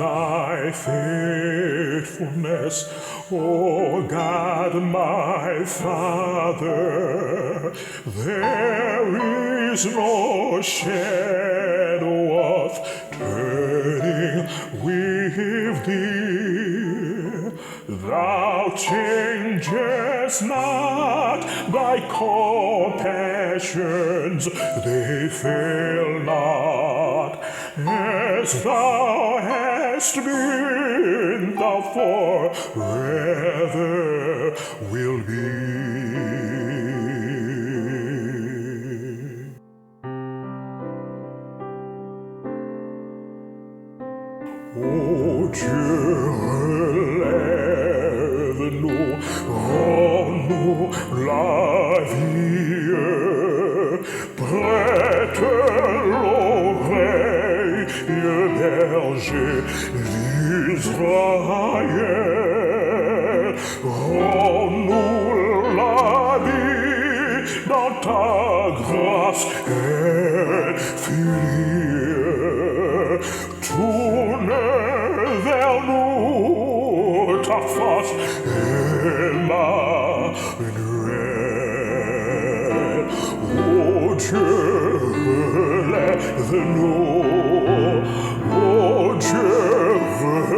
thy faithfulness, O God my Father. There is no shadow of turning with thee. Thou changest not, thy compassions, they fail not. As thou hast been, thou forever will be. Ô Dieu, relève-nous, rends-nous la vie, prête l'oreille, berger d'Israël, rends-nous la vie dans ta grâce infinie. Tourne vers nous ta face, Emmanuel. Oh Dieu, relève-nous. Oh Dieu,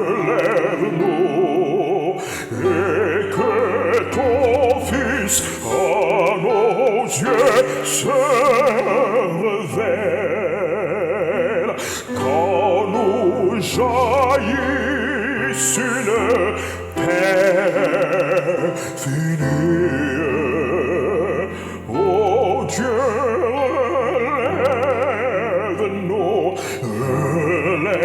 relève-nous. Et que ton Fils à nos yeux se révèle. Quand nous jaillisse une paix finie. Oh Dieu, relève-nous, relève-nous.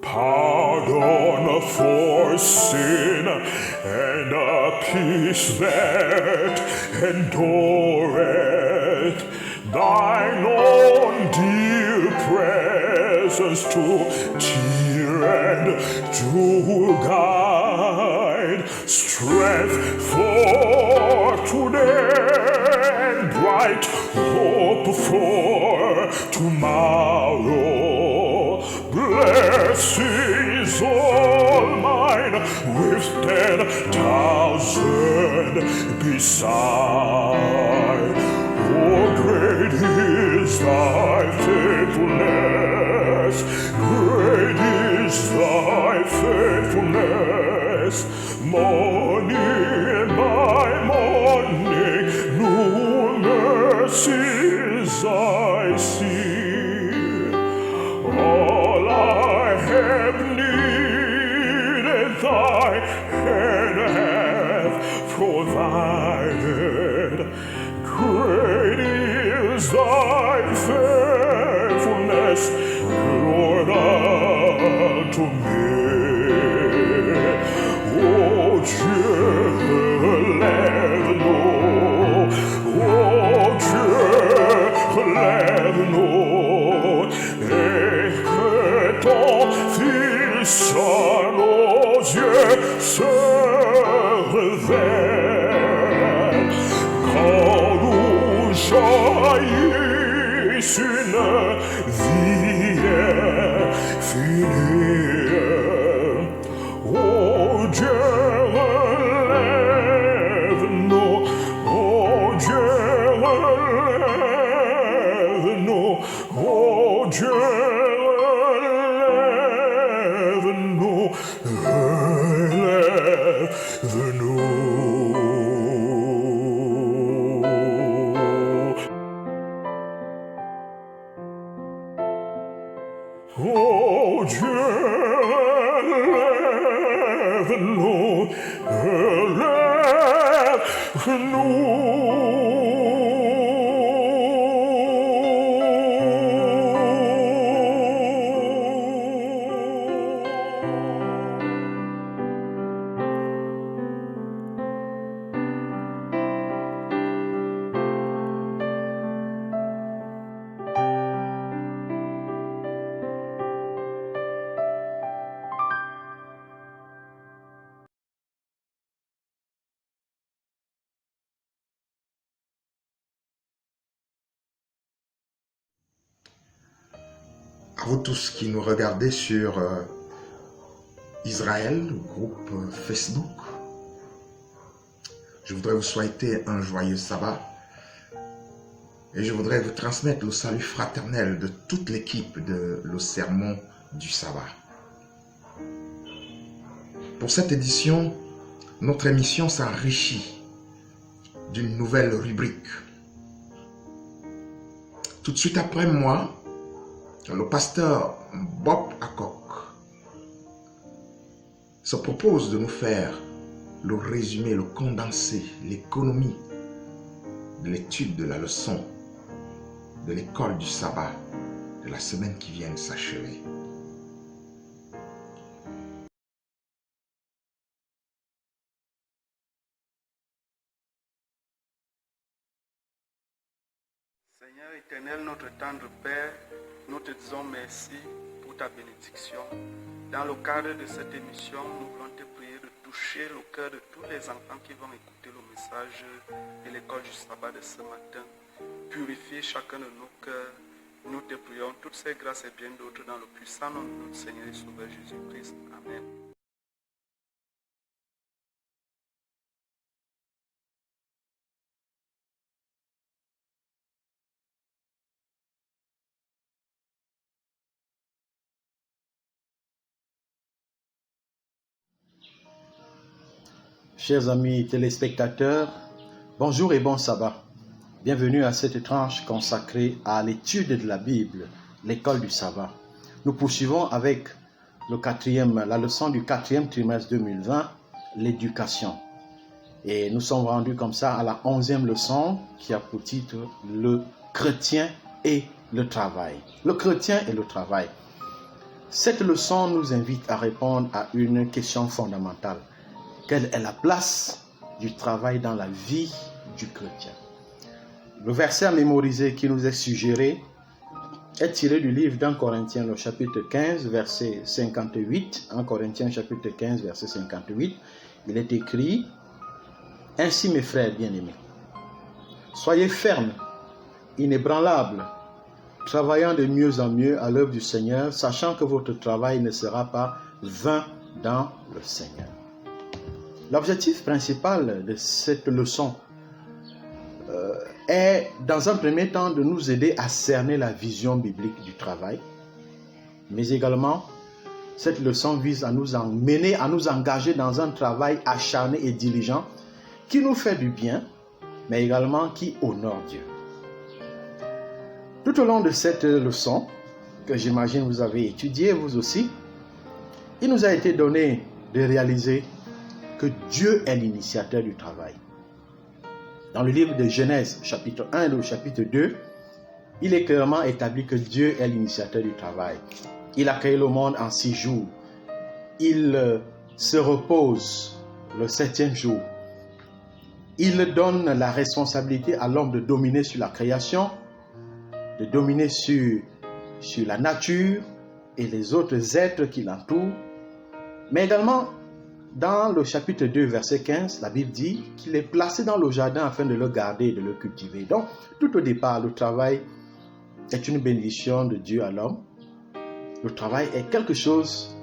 Pardon for sin and a peace that endureth, thine own dear presence to cheer and to guide, strength for today and bright hope for tomorrow. Blessings all mine with 10,000 beside. Oh, great is thy faithfulness, great is thy faithfulness. Morning by morning, new mercies I see. All I have needed, thy hand hath provided. Great is thy faithfulness, Lord, unto me. Oh Dieu, relève-nous. Oh Dieu, relève-nous. Et que ton Fils à nos yeux se révèle. Quand nous jaillisse une vie finie. Oh Dieu, relève-nous. Oh Dieu, relève-nous. Oh Dieu, relève-nous, relève-nous. Oh Dieu, relève-nous, relève-nous. à vous tous qui nous regardez sur Israël, groupe Facebook. Je voudrais vous souhaiter un joyeux sabbat et je voudrais vous transmettre le salut fraternel de toute l'équipe de Le Sermon du Sabbat. Pour cette édition, notre émission s'enrichit d'une nouvelle rubrique. Tout de suite après moi, le pasteur Bob Akok se propose de nous faire le résumé, le condensé, l'économie de l'étude de la leçon de l'école du sabbat de la semaine qui vient de s'achever. Seigneur éternel, notre tendre Père, nous te disons merci pour ta bénédiction. Dans le cadre de cette émission, nous voulons te prier de toucher le cœur de tous les enfants qui vont écouter le message de l'école du sabbat de ce matin. Purifier chacun de nos cœurs. Nous te prions toutes ces grâces et bien d'autres dans le puissant nom de notre Seigneur et Sauveur Jésus-Christ. Amen. Chers amis téléspectateurs, bonjour et bon sabbat. Bienvenue à cette tranche consacrée à l'étude de la Bible, l'école du sabbat. Nous poursuivons avec la leçon du 4e trimestre 2020, l'éducation. Et nous sommes rendus comme ça à la 11e leçon qui a pour titre le chrétien et le travail. Le chrétien et le travail. Cette leçon nous invite à répondre à une question fondamentale. Quelle est la place du travail dans la vie du chrétien? Le verset à mémoriser qui nous est suggéré est tiré du livre d'Un Corinthiens, le chapitre 15, verset 58. 1 Corinthiens, chapitre 15, verset 58. Il est écrit: « Ainsi, mes frères bien-aimés, soyez fermes, inébranlables, travaillant de mieux en mieux à l'œuvre du Seigneur, sachant que votre travail ne sera pas vain dans le Seigneur. » L'objectif principal de cette leçon est, dans un premier temps, de nous aider à cerner la vision biblique du travail, mais également, cette leçon vise à nous emmener, à nous engager dans un travail acharné et diligent qui nous fait du bien, mais également qui honore Dieu. Tout au long de cette leçon, que j'imagine vous avez étudiée, vous aussi, il nous a été donné de réaliser que Dieu est l'initiateur du travail. Dans le livre de Genèse, chapitre 1 et le chapitre 2, il est clairement établi que Dieu est l'initiateur du travail. Il a créé le monde en 6 jours. Il se repose le 7e jour. Il donne la responsabilité à l'homme de dominer sur la création, de dominer sur la nature et les autres êtres qui l'entourent, mais également, dans le chapitre 2, verset 15, la Bible dit qu'il est placé dans le jardin afin de le garder et de le cultiver. Donc, tout au départ, le travail est une bénédiction de Dieu à l'homme. Le travail est quelque chose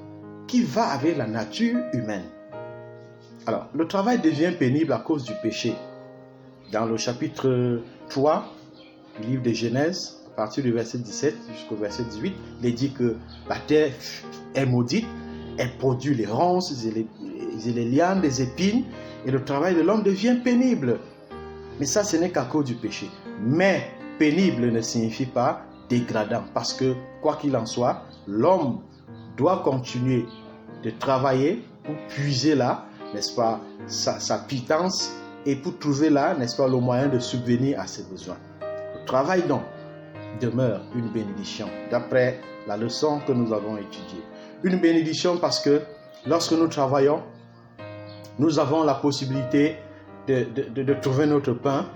qui va avec la nature humaine. Alors, le travail devient pénible à cause du péché. Dans le chapitre 3 du livre de Genèse, à partir du verset 17 jusqu'au verset 18, il est dit que la terre est maudite, elle produit les ronces et les lianes, les épines, et le travail de l'homme devient pénible. Mais ça, ce n'est qu'à cause du péché. Mais pénible ne signifie pas dégradant, parce que, quoi qu'il en soit, l'homme doit continuer de travailler pour puiser là, n'est-ce pas, sa pitance, et pour trouver là, n'est-ce pas, le moyen de subvenir à ses besoins. Le travail, donc, demeure une bénédiction, d'après la leçon que nous avons étudiée. Une bénédiction parce que lorsque nous travaillons, nous avons la possibilité de trouver notre pain,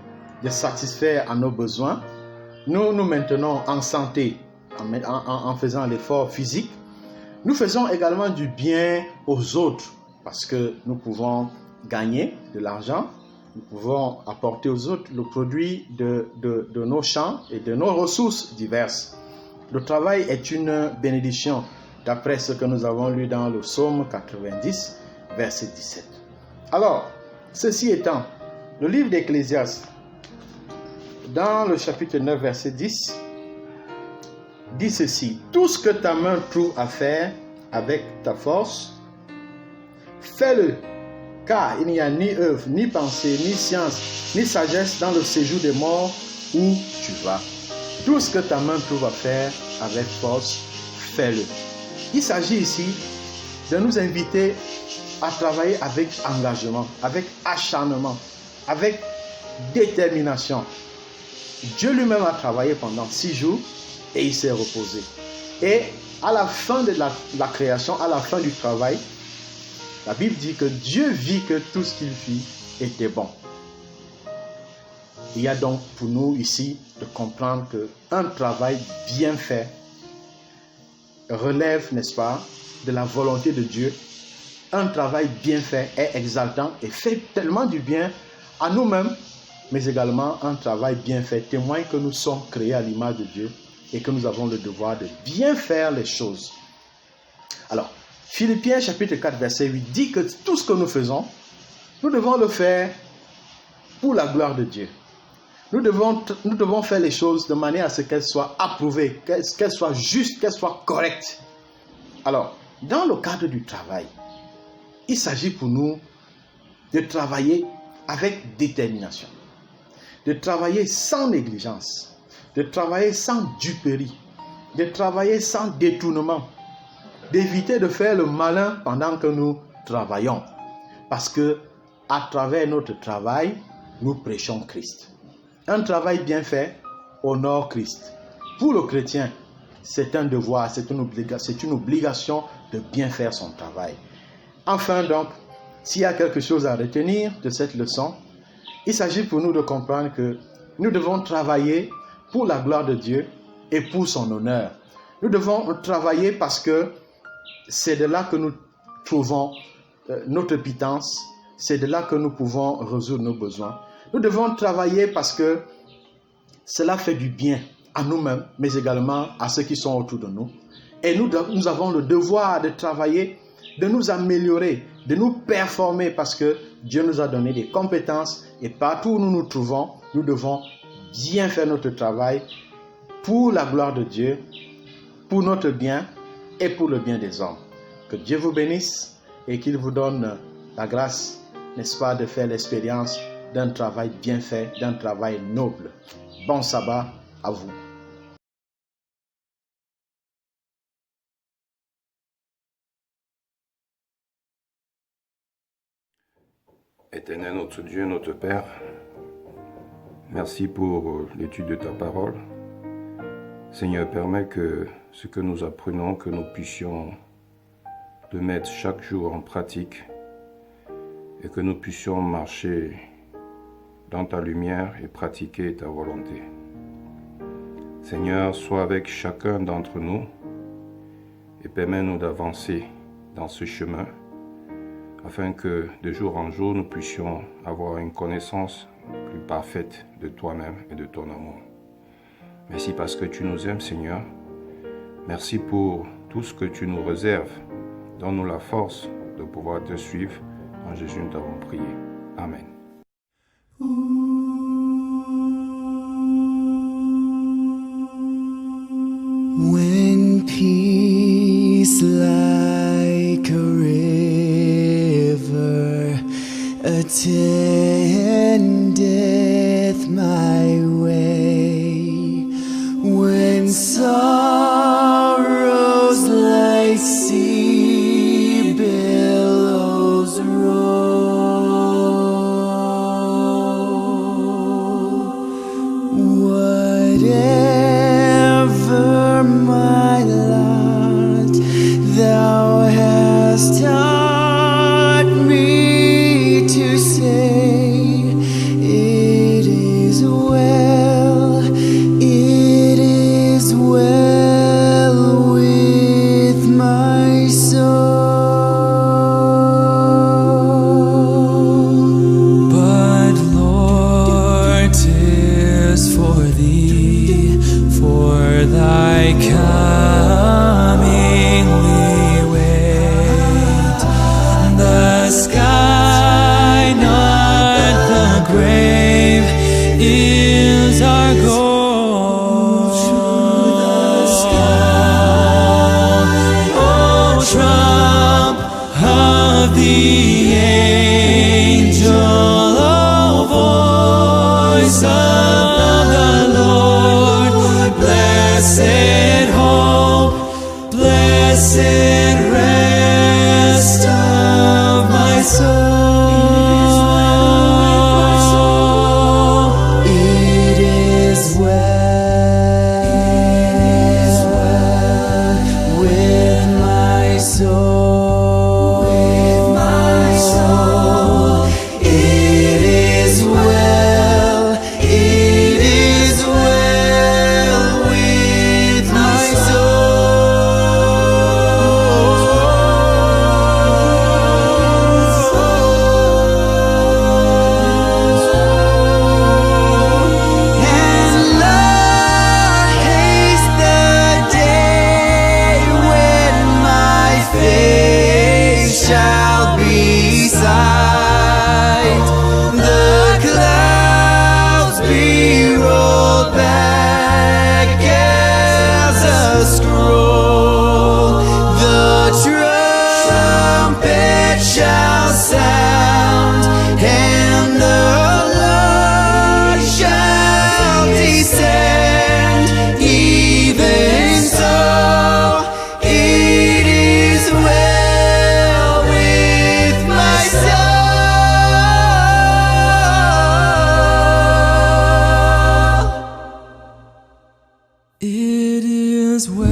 de satisfaire à nos besoins. Nous nous maintenons en santé en faisant l'effort physique. Nous faisons également du bien aux autres parce que nous pouvons gagner de l'argent. Nous pouvons apporter aux autres le produit de nos champs et de nos ressources diverses. Le travail est une bénédiction, d'après ce que nous avons lu dans le psaume 90, verset 17. Alors, ceci étant, le livre d'Ecclésiaste, dans le chapitre 9, verset 10, dit ceci: tout ce que ta main trouve à faire avec ta force, fais-le, car il n'y a ni œuvre, ni pensée, ni science, ni sagesse dans le séjour des morts où tu vas. Tout ce que ta main trouve à faire avec force, fais-le. Il s'agit ici de nous inviter à travailler avec engagement, avec acharnement, avec détermination. Dieu lui-même a travaillé pendant 6 jours et il s'est reposé. Et à la fin de la création, à la fin du travail, la Bible dit que Dieu vit que tout ce qu'il fit était bon. Il y a donc pour nous ici de comprendre qu'un travail bien fait relève, n'est-ce pas, de la volonté de Dieu. Un travail bien fait est exaltant et fait tellement du bien à nous-mêmes, mais également un travail bien fait témoigne que nous sommes créés à l'image de Dieu et que nous avons le devoir de bien faire les choses. Alors, Philippiens chapitre 4 verset 8 dit que tout ce que nous faisons, nous devons le faire pour la gloire de Dieu. Nous devons faire les choses de manière à ce qu'elles soient approuvées, qu'elles soient justes, qu'elles soient correctes. Alors, dans le cadre du travail, il s'agit pour nous de travailler avec détermination, de travailler sans négligence, de travailler sans duperie, de travailler sans détournement, d'éviter de faire le malin pendant que nous travaillons. Parce que à travers notre travail, nous prêchons Christ. Un travail bien fait honore Christ. Pour le chrétien, c'est un devoir, c'est une obligation de bien faire son travail. Enfin donc, s'il y a quelque chose à retenir de cette leçon, il s'agit pour nous de comprendre que nous devons travailler pour la gloire de Dieu et pour son honneur. Nous devons travailler parce que c'est de là que nous trouvons notre pitance, c'est de là que nous pouvons résoudre nos besoins. Nous devons travailler parce que cela fait du bien à nous-mêmes, mais également à ceux qui sont autour de nous. Et nous avons le devoir de travailler, de nous améliorer, de nous performer parce que Dieu nous a donné des compétences et partout où nous nous trouvons, nous devons bien faire notre travail pour la gloire de Dieu, pour notre bien et pour le bien des hommes. Que Dieu vous bénisse et qu'il vous donne la grâce, n'est-ce pas, de faire l'expérience d'un travail bien fait, d'un travail noble. Bon sabbat à vous. Éternel notre Dieu, notre Père, merci pour l'étude de ta parole. Seigneur, permets que ce que nous apprenons, que nous puissions le mettre chaque jour en pratique et que nous puissions marcher dans ta lumière et pratiquer ta volonté. Seigneur, sois avec chacun d'entre nous et permets-nous d'avancer dans ce chemin afin que de jour en jour, nous puissions avoir une connaissance plus parfaite de toi-même et de ton amour. Merci parce que tu nous aimes, Seigneur. Merci pour tout ce que tu nous réserves. Donne-nous la force de pouvoir te suivre. En Jésus, nous t'avons prié. Amen. When peace like a river attendeth my way, when sorrows like sea billows roll, house of the Lord. Blessed hope, blessed rest of my soul. It is well with my soul. With my soul. It is well with my soul. And Lord, haste the day when my face shall be sight. The clouds be rolled back as a scroll. The trumpet shall sound, and the Lord shall descend. Even so, it is well with my soul. It is well.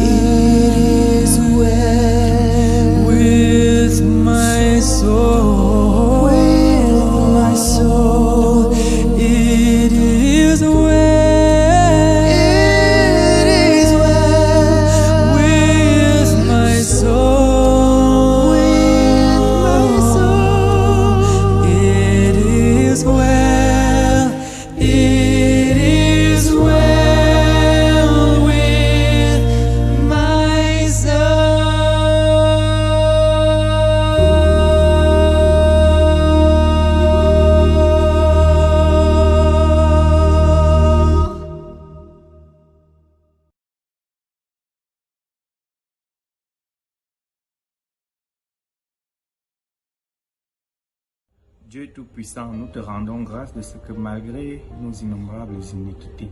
It is well with my soul. With my soul. It is well. It is well with my soul. With my soul. It is well. It is well with my soul. Dieu Tout-Puissant, nous te rendons grâce de ce que malgré nos innombrables iniquités,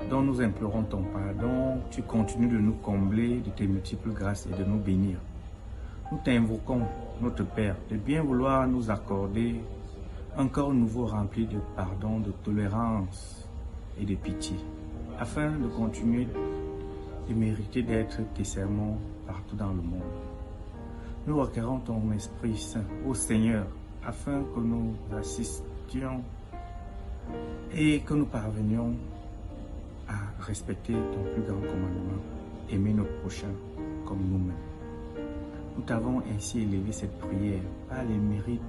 dont nous implorons ton pardon, tu continues de nous combler de tes multiples grâces et de nous bénir. Nous t'invoquons, notre Père, de bien vouloir nous accorder un corps nouveau rempli de pardon, de tolérance et de pitié, afin de continuer de mériter d'être tes serments partout dans le monde. Nous requérons ton Esprit Saint, ô Seigneur, afin que nous assistions et que nous parvenions à respecter ton plus grand commandement, aimer nos prochains comme nous-mêmes. Nous t'avons ainsi élevé cette prière par les mérites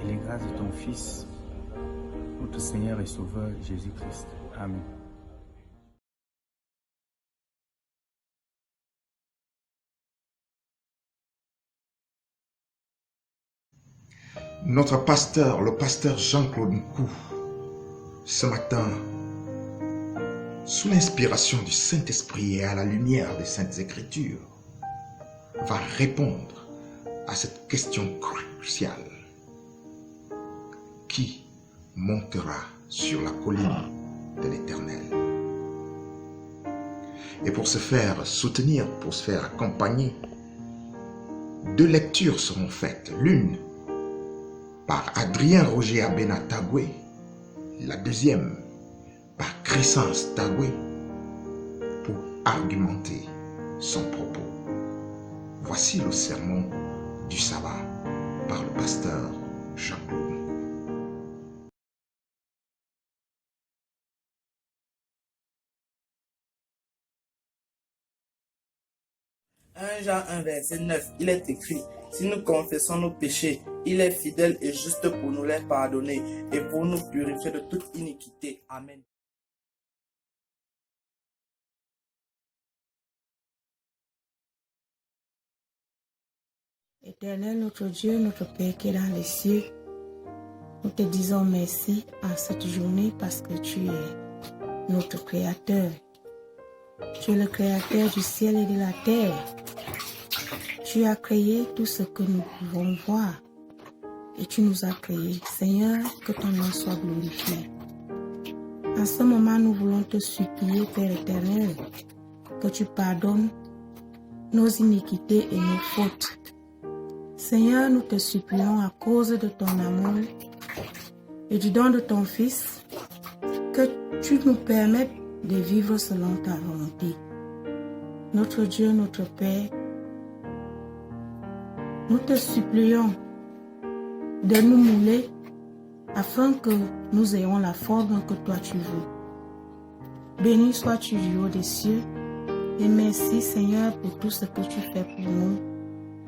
et les grâces de ton Fils, notre Seigneur et Sauveur Jésus-Christ. Amen. Notre pasteur, le pasteur Jean-Claude Nkou, ce matin, sous l'inspiration du Saint-Esprit et à la lumière des Saintes Écritures, va répondre à cette question cruciale. Qui montera sur la colline de l'Éternel? Et pour se faire soutenir, pour se faire accompagner, deux lectures seront faites. L'une par Adrien Roger Abena Tagwe, la deuxième par Crescence Tagwe, pour argumenter son propos. Voici le sermon du sabbat par le pasteur Jean-Claude. 1 Jean 1, verset 9, il est écrit, si nous confessons nos péchés, il est fidèle et juste pour nous les pardonner et pour nous purifier de toute iniquité. Amen. Éternel, notre Dieu, notre Père qui est dans les cieux, nous te disons merci en cette journée parce que tu es notre Créateur. Tu es le Créateur du ciel et de la terre. Tu as créé tout ce que nous pouvons voir. et tu nous as créés. Seigneur, que ton nom soit glorifié. En ce moment, nous voulons te supplier, Père éternel, que tu pardonnes nos iniquités et nos fautes. Seigneur, nous te supplions à cause de ton amour et du don de ton Fils, que tu nous permettes de vivre selon ta volonté. Notre Dieu, notre Père, nous te supplions de nous mouler afin que nous ayons la forme que toi tu veux. Béni sois-tu du haut des cieux et merci Seigneur pour tout ce que tu fais pour nous,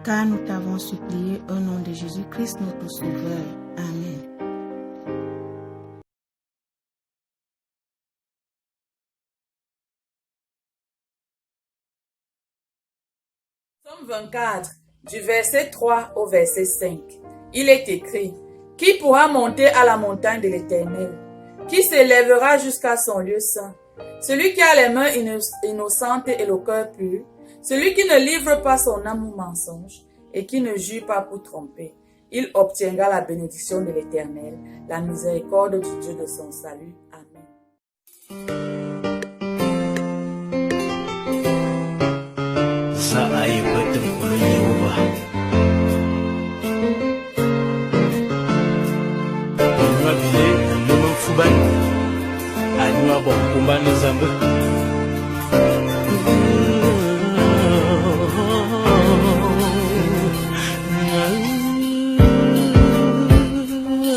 car nous t'avons supplié au nom de Jésus-Christ notre Sauveur. Amen. Somme 24, du verset 3 au verset 5. Il est écrit: Qui pourra monter à la montagne de l'Éternel? Qui s'élèvera jusqu'à son lieu saint? Celui qui a les mains innocentes et le cœur pur, celui qui ne livre pas son âme au mensonge et qui ne jure pas pour tromper. Il obtiendra la bénédiction de l'Éternel, la miséricorde du Dieu de son salut. Amen.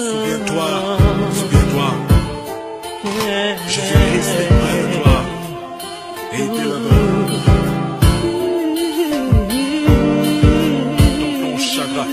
Souviens-toi, Jésus-Christ est près de toi et il te lèvera. Ton chagrin,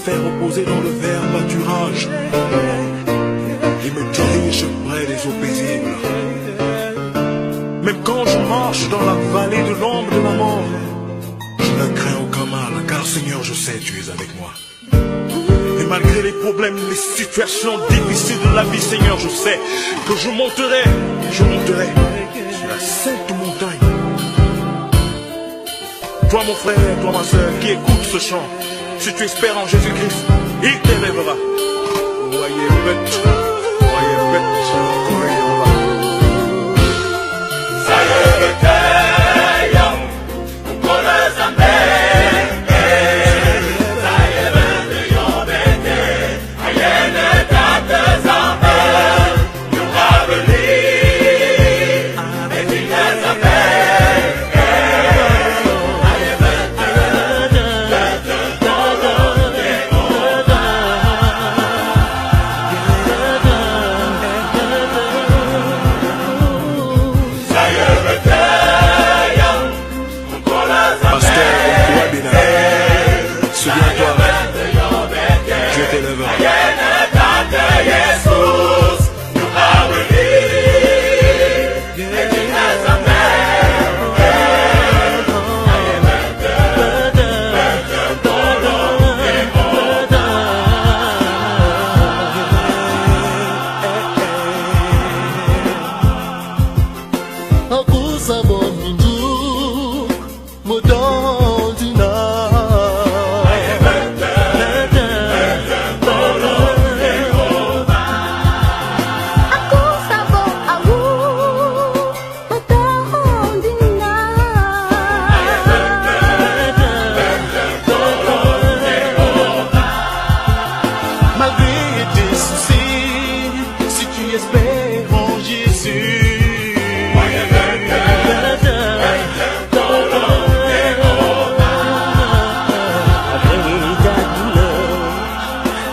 fait reposer dans le vert pâturage. Il me dirige près des eaux paisibles. Même quand je marche dans la vallée de l'ombre de la mort, je ne crains aucun mal, car Seigneur, je sais, tu es avec moi. Et malgré les problèmes, les situations difficiles de la vie, Seigneur, je sais que je monterai sur la sainte montagne. Toi, mon frère, toi, ma soeur, qui écoute ce chant, si tu espères en Jésus-Christ, il t'élèvera. Voyez bête, voyez bête, voyez bête.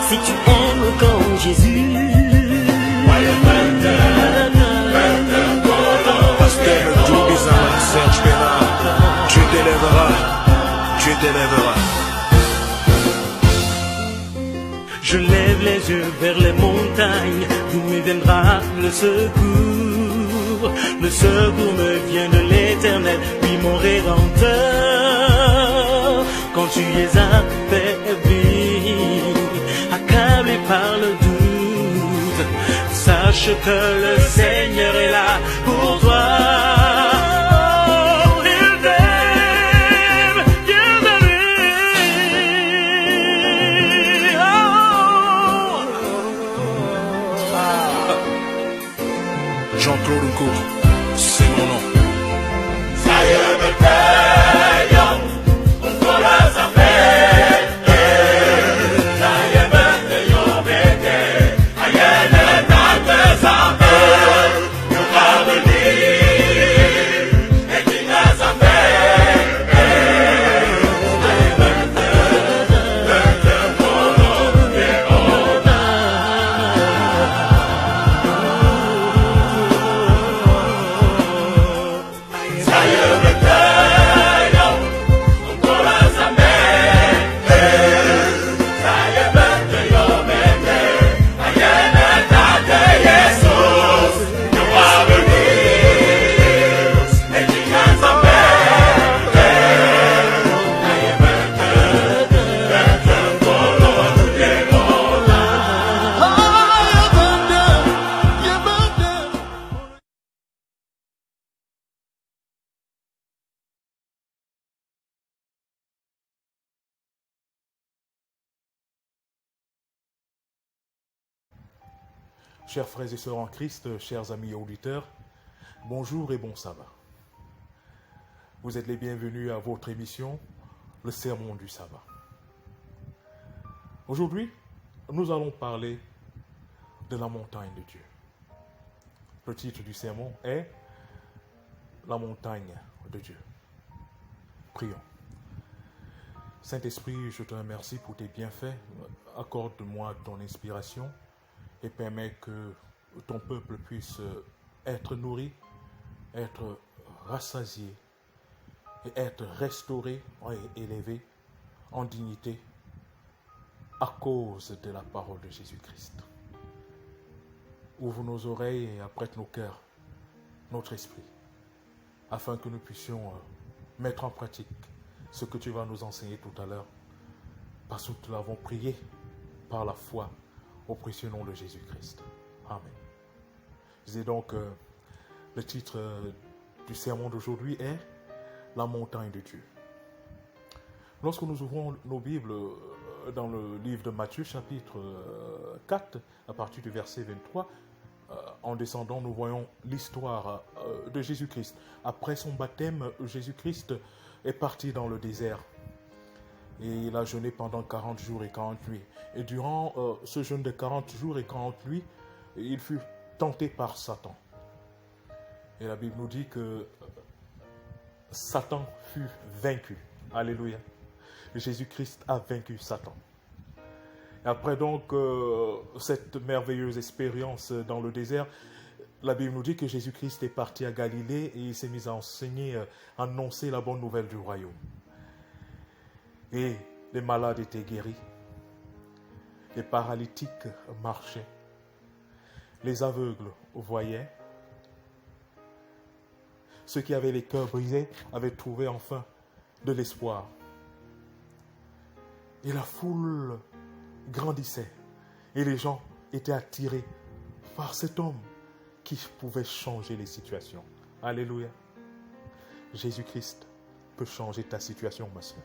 si tu aimes comme Jésus. Pasteur Doubizan, Serge Bernard, Dieu t'élèvera, Dieu t'élèvera. Je lève les yeux vers les montagnes, d'où me viendra le secours. Le secours me vient de l'Éternel, lui mon Rédempteur. Quand tu es affaibli, accablé par le doute, sache que le Seigneur est là pour toi. Jean-Claude Nkour, c'est mon nom. Chers frères et sœurs en Christ, chers amis auditeurs, bonjour et bon sabbat. Vous êtes les bienvenus à votre émission, le sermon du sabbat. Aujourd'hui, nous allons parler de la montagne de Dieu. Le titre du sermon est La montagne de Dieu. Prions. Saint-Esprit, je te remercie pour tes bienfaits. Accorde-moi ton inspiration et permets que ton peuple puisse être nourri, être rassasié et être restauré et élevé en dignité à cause de la parole de Jésus-Christ. Ouvre nos oreilles et apprête nos cœurs, notre esprit, afin que nous puissions mettre en pratique ce que tu vas nous enseigner tout à l'heure, parce que nous l'avons prié par la foi au précieux nom de Jésus-Christ. Amen. Je disais donc, le titre du sermon d'aujourd'hui est La montagne de Dieu. Lorsque nous ouvrons nos Bibles dans le livre de Matthieu, chapitre 4, à partir du verset 23, en descendant, nous voyons l'histoire de Jésus-Christ. Après son baptême, Jésus-Christ est parti dans le désert. Et il a jeûné pendant 40 jours et 40 nuits. Et durant ce jeûne de 40 jours et 40 nuits, il fut tenté par Satan. Et la Bible nous dit que Satan fut vaincu. Alléluia. Jésus-Christ a vaincu Satan. Et après donc cette merveilleuse expérience dans le désert, la Bible nous dit que Jésus-Christ est parti à Galilée et il s'est mis à enseigner, à annoncer la bonne nouvelle du royaume. Et les malades étaient guéris, les paralytiques marchaient, les aveugles voyaient, ceux qui avaient les cœurs brisés avaient trouvé enfin de l'espoir. Et la foule grandissait et les gens étaient attirés par cet homme qui pouvait changer les situations. Alléluia. Jésus-Christ peut changer ta situation, ma soeur.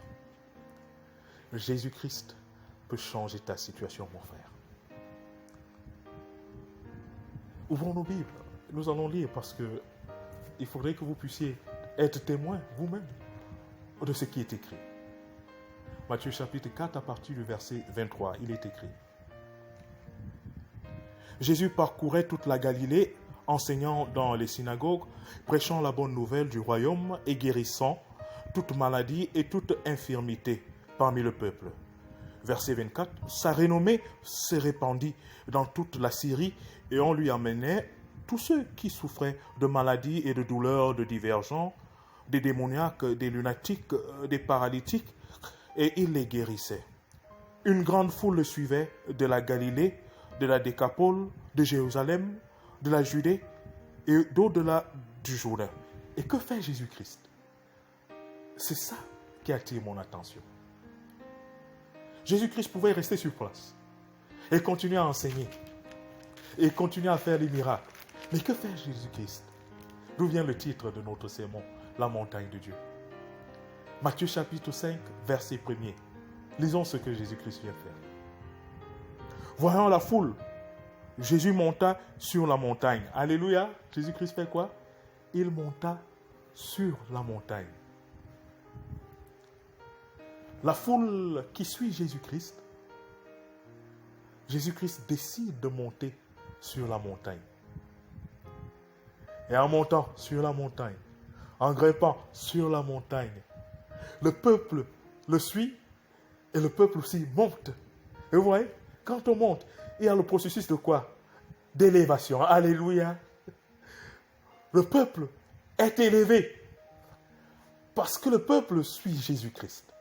Jésus-Christ peut changer ta situation, mon frère. Ouvrons nos Bibles. Nous allons lire parce que il faudrait que vous puissiez être témoin vous-même de ce qui est écrit. Matthieu chapitre 4 à partir du verset 23, il est écrit. Jésus parcourait toute la Galilée, enseignant dans les synagogues, prêchant la bonne nouvelle du royaume et guérissant toute maladie et toute infirmité parmi le peuple. verset 24, sa renommée se répandit dans toute la Syrie et on lui amenait tous ceux qui souffraient de maladies et de douleurs de divers genres, des démoniaques, des lunatiques, des paralytiques, et il les guérissait. Une grande foule le suivait de la Galilée, de la Décapole, de Jérusalem, de la Judée et d'au-delà du Jourdain. Et que fait Jésus-Christ? C'est ça qui attire mon attention. Jésus-Christ pouvait rester sur place et continuer à enseigner et continuer à faire des miracles. Mais que fait Jésus-Christ? D'où vient le titre de notre sermon, La montagne de Dieu? Matthieu chapitre 5, verset 1er. Lisons ce que Jésus-Christ vient faire. Voyant la foule, Jésus monta sur la montagne. Alléluia. Jésus-Christ fait quoi? Il monta sur la montagne. La foule qui suit Jésus-Christ, Jésus-Christ décide de monter sur la montagne. Et en montant sur la montagne, en grimpant sur la montagne, le peuple le suit et le peuple aussi monte. Et vous voyez, quand on monte, il y a le processus de quoi? D'élévation. Alléluia. Le peuple est élevé parce que le peuple suit Jésus-Christ.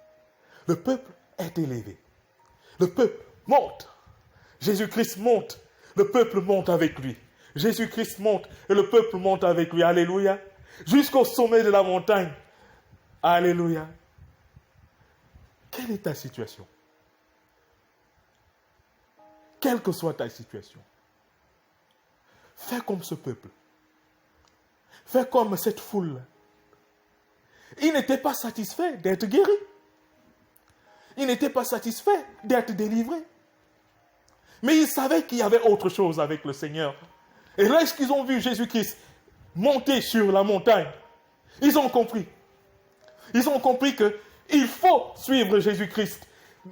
Le peuple est élevé. Le peuple monte. Jésus-Christ monte. Le peuple monte avec lui. Jésus-Christ monte et le peuple monte avec lui. Alléluia. Jusqu'au sommet de la montagne. Alléluia. Quelle est ta situation? Quelle que soit ta situation, fais comme ce peuple. Fais comme cette foule. Ils n'étaient pas satisfaits d'être guéris. Ils n'étaient pas satisfaits d'être délivrés. Mais ils savaient qu'il y avait autre chose avec le Seigneur. Et lorsqu'ils ont vu Jésus-Christ monter sur la montagne, ils ont compris. Ils ont compris qu'il faut suivre Jésus-Christ.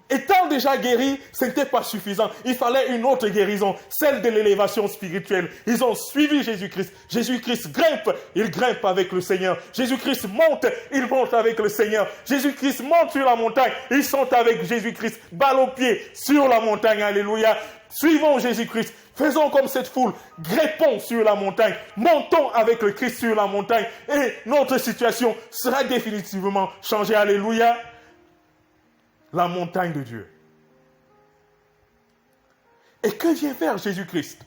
Étant déjà guéris, ce n'était pas suffisant. Il fallait une autre guérison, celle de l'élévation spirituelle. Ils ont suivi Jésus-Christ. Jésus-Christ grimpe, il grimpe avec le Seigneur. Jésus-Christ monte, il monte avec le Seigneur. Jésus-Christ monte sur la montagne, ils sont avec Jésus-Christ, balle aux pieds sur la montagne. Alléluia. Suivons Jésus-Christ. Faisons comme cette foule. Grimpons sur la montagne. Montons avec le Christ sur la montagne. Et notre situation sera définitivement changée. Alléluia. La montagne de Dieu. Et que vient faire Jésus-Christ?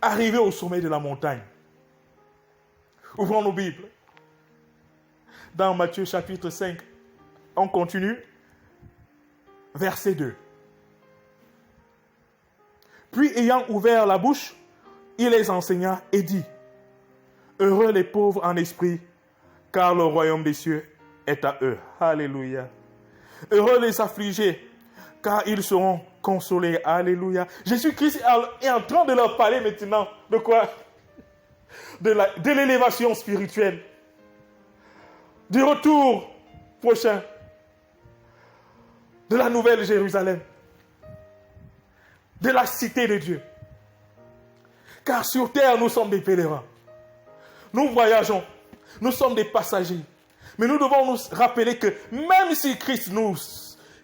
Arrivé au sommet de la montagne. Ouvrons nos Bibles. Dans Matthieu chapitre 5, on continue. Verset 2. Puis ayant ouvert la bouche, il les enseigna et dit: Heureux les pauvres en esprit, car le royaume des cieux est à eux. Alléluia. Heureux les affligés, car ils seront consolés. Alléluia. Jésus-Christ est en train de leur parler maintenant. De quoi? De l'élévation spirituelle. Du retour prochain. De la nouvelle Jérusalem. De la cité de Dieu. Car sur terre, nous sommes des pèlerins. Nous voyageons. Nous sommes des passagers. Mais nous devons nous rappeler que même si Christ nous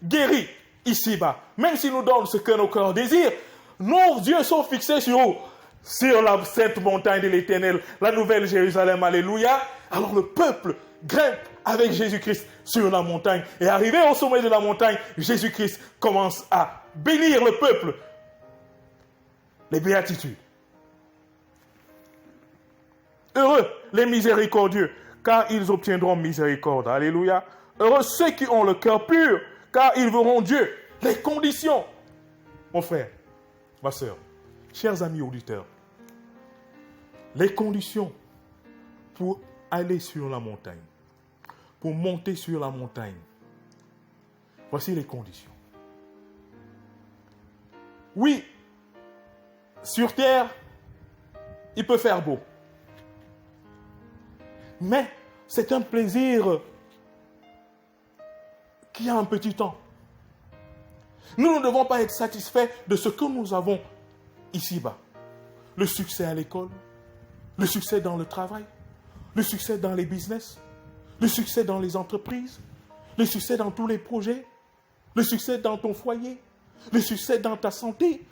guérit ici-bas, même s'il nous donne ce que nos cœurs désirent, nos yeux sont fixés sur où? Sur la sainte montagne de l'Éternel, la nouvelle Jérusalem. Alléluia. Alors le peuple grimpe avec Jésus-Christ sur la montagne. Et arrivé au sommet de la montagne, Jésus-Christ commence à bénir le peuple. Les béatitudes. Heureux les miséricordieux, car ils obtiendront miséricorde. Alléluia. Heureux ceux qui ont le cœur pur, car ils verront Dieu. Les conditions. Mon frère, ma soeur, chers amis auditeurs, les conditions pour aller sur la montagne, pour monter sur la montagne. Voici les conditions. Oui, sur terre, il peut faire beau. Mais c'est un plaisir qui a un petit temps. Nous ne devons pas être satisfaits de ce que nous avons ici-bas. Le succès à l'école, le succès dans le travail, le succès dans les business, le succès dans les entreprises, le succès dans tous les projets, le succès dans ton foyer, le succès dans ta santé.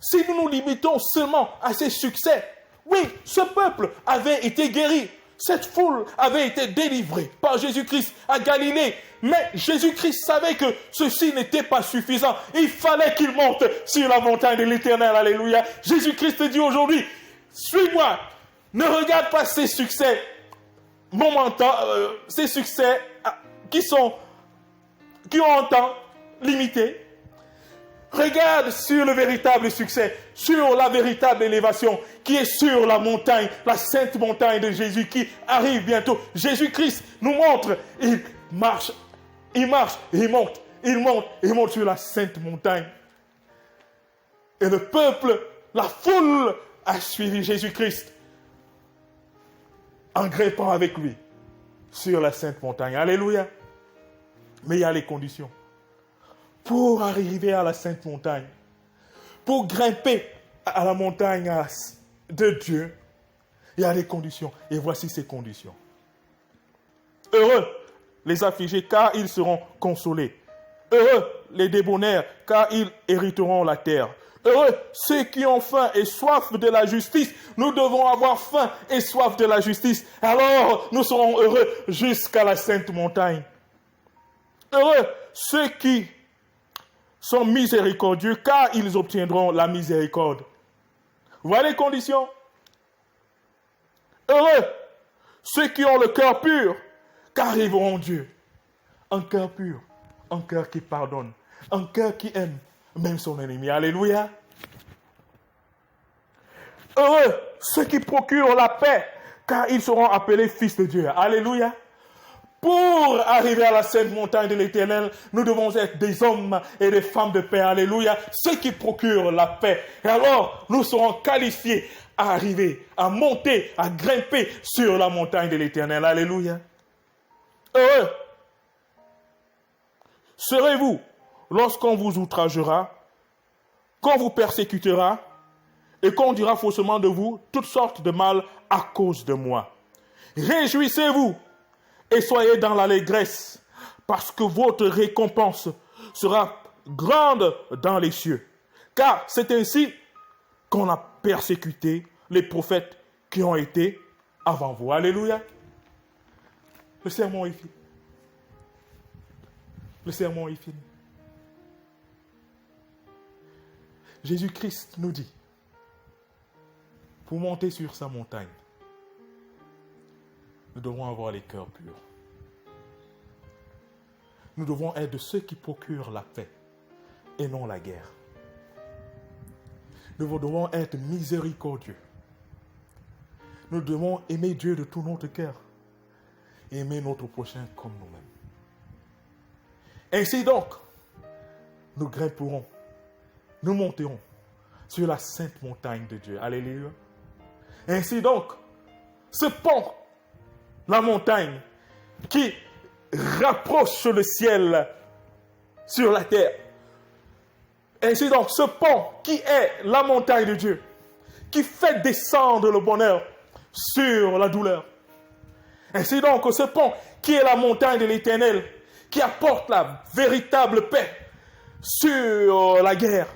Si nous nous limitons seulement à ces succès, oui, ce peuple avait été guéri. Cette foule avait été délivrée par Jésus-Christ à Galilée. Mais Jésus-Christ savait que ceci n'était pas suffisant. Il fallait qu'il monte sur la montagne de l'Éternel. Alléluia. Jésus-Christ te dit aujourd'hui, suis-moi. Ne regarde pas ces succès momentants, ces succès qui ont un temps limité. Regarde sur le véritable succès, sur la véritable élévation qui est sur la montagne, la sainte montagne de Jésus qui arrive bientôt. Jésus-Christ nous montre, il marche, il monte, il monte sur la sainte montagne. Et le peuple, la foule a suivi Jésus-Christ en grimpant avec lui sur la sainte montagne. Alléluia. Mais il y a les conditions. Pour arriver à la sainte montagne, pour grimper à la montagne de Dieu, il y a des conditions. Et voici ces conditions. Heureux les affligés, car ils seront consolés. Heureux les débonnaires, car ils hériteront la terre. Heureux ceux qui ont faim et soif de la justice. Nous devons avoir faim et soif de la justice. Alors nous serons heureux jusqu'à la sainte montagne. Heureux ceux qui sont miséricordieux, car ils obtiendront la miséricorde. Voilà les conditions. Heureux ceux qui ont le cœur pur, car ils verront Dieu. Un cœur pur, un cœur qui pardonne, un cœur qui aime même son ennemi. Alléluia. Heureux ceux qui procurent la paix, car ils seront appelés fils de Dieu. Alléluia. Pour arriver à la sainte montagne de l'Éternel, nous devons être des hommes et des femmes de paix. Alléluia. Ceux qui procurent la paix. Et alors, nous serons qualifiés à arriver, à monter, à grimper sur la montagne de l'Éternel. Alléluia. Heureux serez-vous lorsqu'on vous outragera, qu'on vous persécutera et qu'on dira faussement de vous toutes sortes de mal à cause de moi. Réjouissez-vous et soyez dans l'allégresse, parce que votre récompense sera grande dans les cieux. Car c'est ainsi qu'on a persécuté les prophètes qui ont été avant vous. Alléluia. Le sermon est fini. Le sermon est fini. Jésus-Christ nous dit, pour monter sur sa montagne, nous devons avoir les cœurs purs. Nous devons être de ceux qui procurent la paix et non la guerre. Nous devons être miséricordieux. Nous devons aimer Dieu de tout notre cœur et aimer notre prochain comme nous-mêmes. Ainsi donc, nous grimperons, nous monterons sur la sainte montagne de Dieu. Alléluia. Ainsi donc, ce pont, la montagne, qui rapproche le ciel sur la terre. Ainsi donc, ce pont qui est la montagne de Dieu, qui fait descendre le bonheur sur la douleur. Ainsi donc, ce pont qui est la montagne de l'Éternel, qui apporte la véritable paix sur la guerre.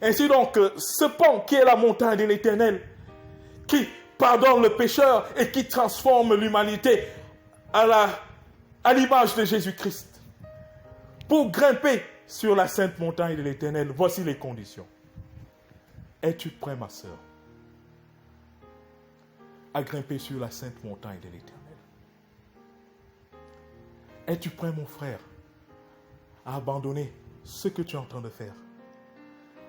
Ainsi donc, ce pont qui est la montagne de l'Éternel, qui pardonne le pécheur et qui transforme l'humanité à l'image de Jésus-Christ. Pour grimper sur la sainte montagne de l'Éternel, voici les conditions. Es-tu prêt, ma sœur, à grimper sur la sainte montagne de l'Éternel? Es-tu prêt, mon frère, à abandonner ce que tu es en train de faire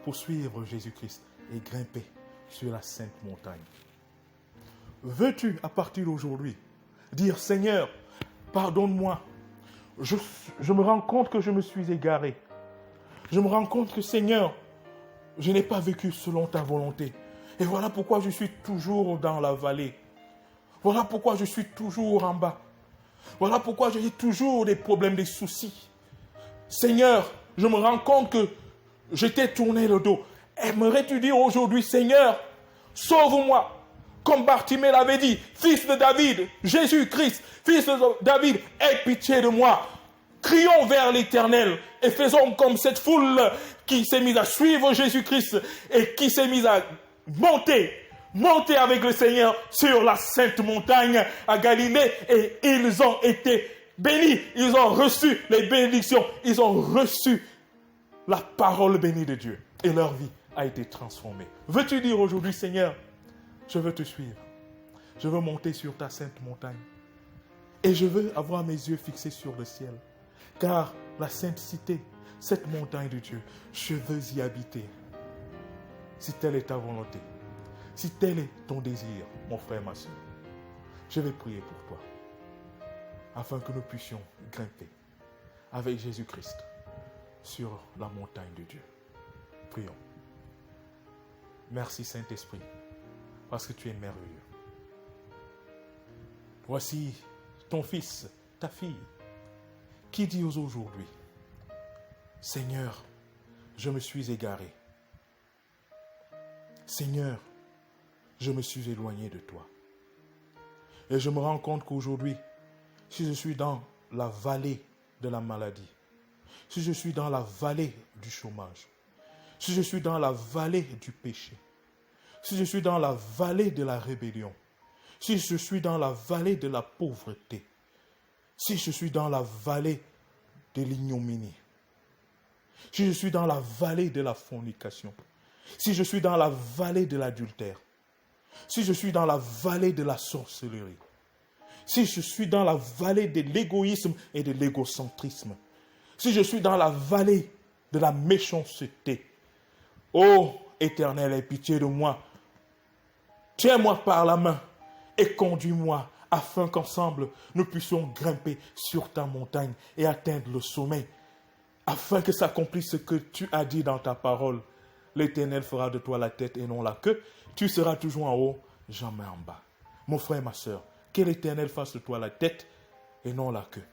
pour suivre Jésus-Christ et grimper sur la sainte montagne? Veux-tu, à partir d'aujourd'hui, dire, Seigneur, pardonne-moi. Je me rends compte que je me suis égaré. Je me rends compte que, Seigneur, je n'ai pas vécu selon ta volonté. Et voilà pourquoi je suis toujours dans la vallée. Voilà pourquoi je suis toujours en bas. Voilà pourquoi j'ai toujours des problèmes, des soucis. Seigneur, je me rends compte que je t'ai tourné le dos. Aimerais-tu dire aujourd'hui, Seigneur, sauve-moi? Comme Bartimée l'avait dit, fils de David, Jésus-Christ, fils de David, aie pitié de moi. Crions vers l'Éternel et faisons comme cette foule qui s'est mise à suivre Jésus-Christ et qui s'est mise à monter avec le Seigneur sur la sainte montagne à Galilée, et ils ont été bénis, ils ont reçu les bénédictions, ils ont reçu la parole bénie de Dieu et leur vie a été transformée. Veux-tu dire aujourd'hui, Seigneur, je veux te suivre, je veux monter sur ta sainte montagne et je veux avoir mes yeux fixés sur le ciel, car la sainte cité, cette montagne de Dieu, je veux y habiter. Si telle est ta volonté, si tel est ton désir, mon frère, ma soeur, je vais prier pour toi, afin que nous puissions grimper avec Jésus-Christ sur la montagne de Dieu. Prions. Merci Saint-Esprit, parce que tu es merveilleux. Voici ton fils, ta fille, qui dit aujourd'hui, Seigneur, je me suis égaré. Seigneur, je me suis éloigné de toi. Et je me rends compte qu'aujourd'hui, si je suis dans la vallée de la maladie, si je suis dans la vallée du chômage, si je suis dans la vallée du péché, si je suis dans la vallée de la rébellion, si je suis dans la vallée de la pauvreté, si je suis dans la vallée de l'ignominie, si je suis dans la vallée de la fornication, si je suis dans la vallée de l'adultère, si je suis dans la vallée de la sorcellerie, si je suis dans la vallée de l'égoïsme et de l'égocentrisme, si je suis dans la vallée de la méchanceté, ô Éternel, aie pitié de moi. Tiens-moi par la main et conduis-moi afin qu'ensemble nous puissions grimper sur ta montagne et atteindre le sommet, afin que s'accomplisse ce que tu as dit dans ta parole. L'Éternel fera de toi la tête et non la queue. Tu seras toujours en haut, jamais en bas. Mon frère, ma soeur, que l'Éternel fasse de toi la tête et non la queue.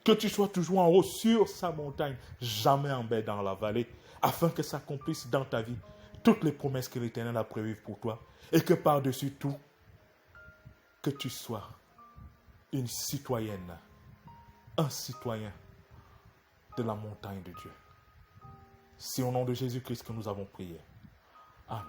Que tu sois toujours en haut sur sa montagne, jamais en bas dans la vallée, afin que s'accomplisse dans ta vie toutes les promesses que l'Éternel a prévues pour toi, et que par-dessus tout, que tu sois une citoyenne, un citoyen de la montagne de Dieu. C'est au nom de Jésus-Christ que nous avons prié. Amen.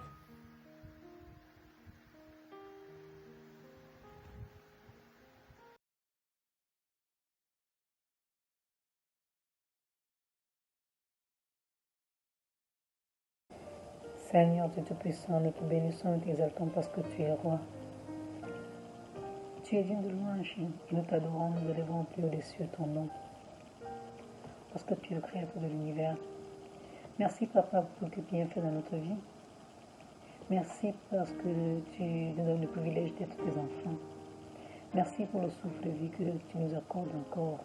Seigneur Dieu Tout-Puissant, nous te bénissons et t'exaltons parce que tu es roi. Tu es digne de louange et nous t'adorons, nous élevons plus au-dessus de ton nom. Parce que tu es le créateur de l'univers. Merci Papa pour tes bienfaits dans notre vie. Merci parce que tu nous donnes le privilège d'être tes enfants. Merci pour le souffle de vie que tu nous accordes encore.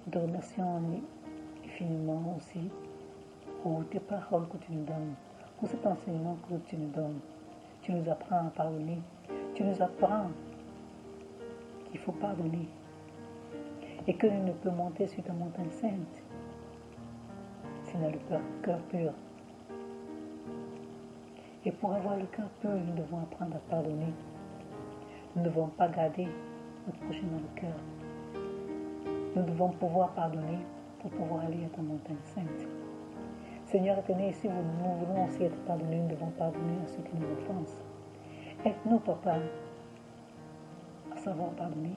Nous te remercions infiniment aussi pour tes paroles que tu nous donnes, pour cet enseignement que tu nous donnes. Tu nous apprends à pardonner. Tu nous apprends qu'il faut pardonner et que nous ne pouvons monter sur ta montagne sainte si on a le cœur pur. Et pour avoir le cœur pur, nous devons apprendre à pardonner. Nous ne devons pas garder notre prochain dans le cœur. Nous devons pouvoir pardonner pour pouvoir aller à ta montagne sainte. Seigneur éternel, si nous voulons aussi être pardonnés, nous devons pardonner à ceux qui nous offensent. Aide-nous, Papa, à savoir pardonner,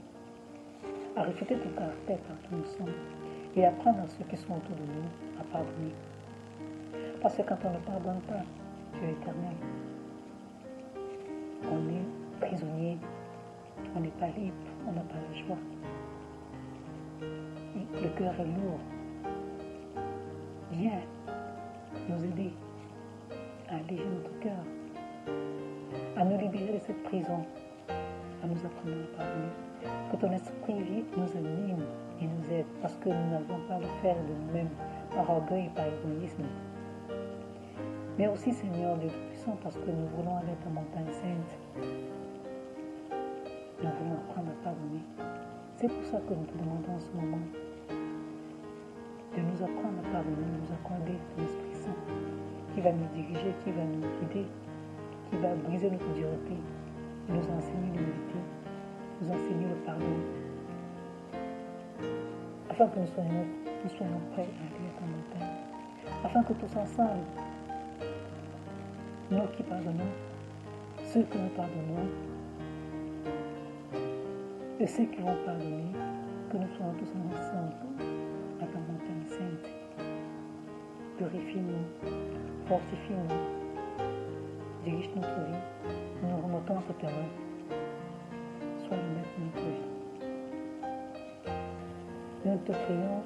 à refléter ton caractère partout où nous sommes et apprendre à ceux qui sont autour de nous à pardonner. Parce que quand on ne pardonne pas, Dieu éternel, on est prisonnier, on n'est pas libre, on n'a pas le choix. Et le cœur est lourd. Viens nous aider à alléger notre cœur, à nous libérer de cette prison, à nous apprendre à pardonner. Que ton esprit vie nous anime et nous aide, parce que nous n'avons pas à le faire de nous-mêmes, par orgueil, par égoïsme. Mais aussi, Seigneur Dieu Tout-Puissant, parce que nous voulons aller à ta montagne sainte. Nous voulons apprendre à pardonner. C'est pour ça que nous te demandons en ce moment de nous apprendre à pardonner, de nous accorder ton Esprit Saint, qui va nous diriger, qui va nous guider, qui va briser notre dureté, nous enseigner l'humilité, nous enseigner le pardon, afin que nous soyons prêts à aller à ta montagne. afin que tous ensemble, nous qui pardonnons, ceux que nous pardonnons, et ceux qui vont pardonner, que nous soyons tous ensemble à ta montagne sainte. Purifie-nous, fortifie-nous, dirige notre vie, nous remettons entre tes mains. Sois le maître de notre vie. Nous te prions,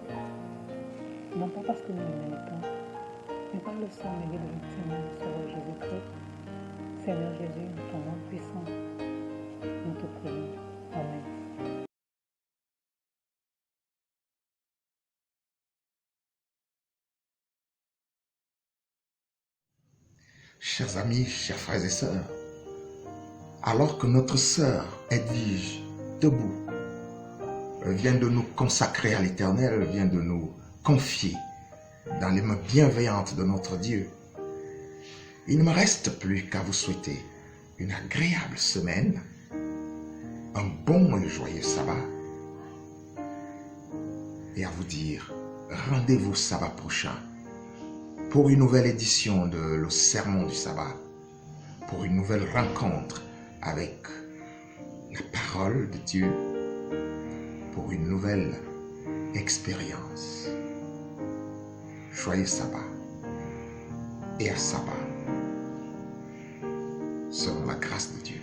non pas parce que nous le méritons, mais par le sang mêlé de notre Seigneur et Sauveur Jésus-Christ. Seigneur Jésus, ton nom puissant, nous te prions. Amen. Chers amis, chers frères et sœurs, alors que notre sœur Edwige Debout vient de nous consacrer à l'Éternel, vient de nous confier dans les mains bienveillantes de notre Dieu, il ne me reste plus qu'à vous souhaiter une agréable semaine, un bon et joyeux sabbat, et à vous dire rendez-vous sabbat prochain pour une nouvelle édition de Le Sermon du Sabbat, pour une nouvelle rencontre avec la parole de Dieu, pour une nouvelle expérience. Joyeux sabbat et à sabbat, selon la grâce de Dieu.